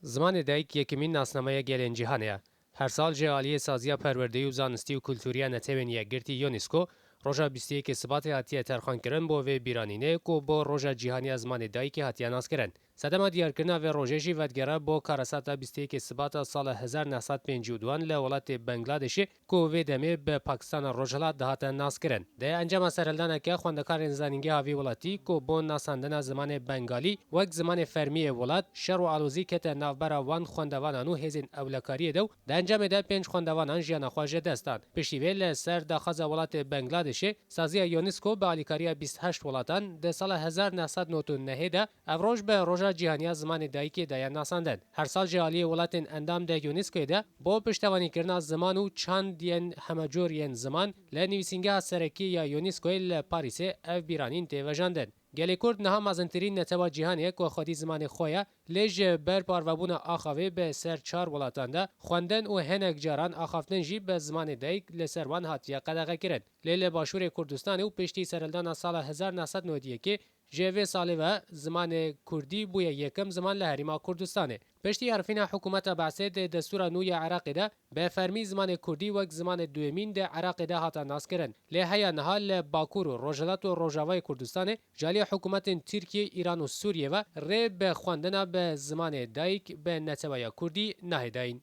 زمان دایک یکمین ناسنامه گلین جیهانه. هر سال جهالی سازیا پروردهی و زانستی و کلتوریا نتوینیه گرتی یونسکو روژا 21 سبات هاتیه ترخان کرن بو و بیرانینه کو بو روژا جیهانی زمان دایک هاتیه ناس کرن. سدما دیار کرنا و روژه‌جی ودگره با کارسات 21 سبات سال 1952 لولات بنگلادش کو و دمه به پاکستان روژلا دهات ناس کرن. ده انجام سرلدانه که خواندکار زنینگی هاوی ولاتی کو بو ناساندن زمان بنگالی وک زمان فرمی ولات شر و آلوزی کت نوبرا وان خواندوانانو هزین اولکاری دو ده انجام ده 5 خواندوانان جیان خواجه دستان. پشتیویل سر داخل ولات بنگلادش سازیا یونسکو به آلیکاریا 28 ولاتان ده سال 1999 ده افروج به روژا جیهانی زمان دایکی دایان ناساندن. هر سال جهالی ولاتن اندام ده یونسکو ده با پشتوانی کرنا زمان و چند ین همجور ین زمان لنویسینگه سرکی یا یونسکو لپاریس اف بیرانین تیوژاندن. گلی کرد نه مازنترین نتوا جهانی کو خودی زمان خویا لج بر پاروبون آخوی به سر 4 ولاتانده خواندن و هنگ جاران آخافتن جی به زمان دایک لسروان هاتیه قدغه کرد. لیل باشور کردستان و پشتی سرلدان سال 1991 جوی سالی و زمان کردی بوی یکم زمان لحریما کردستانه. پشتی حرفین حکومت بعثه ده دستور نوی عراق ده به فرمی زمان کردی وک زمان دومین ده عراق ده هاتا ناس کرن. لحیا نهال باکور و روجلات و روجاوای کردستانه جالی حکومت ترکیه ایران و سوریه و ری به خواندن به زمان دایک به نتوای کردی نهیداین.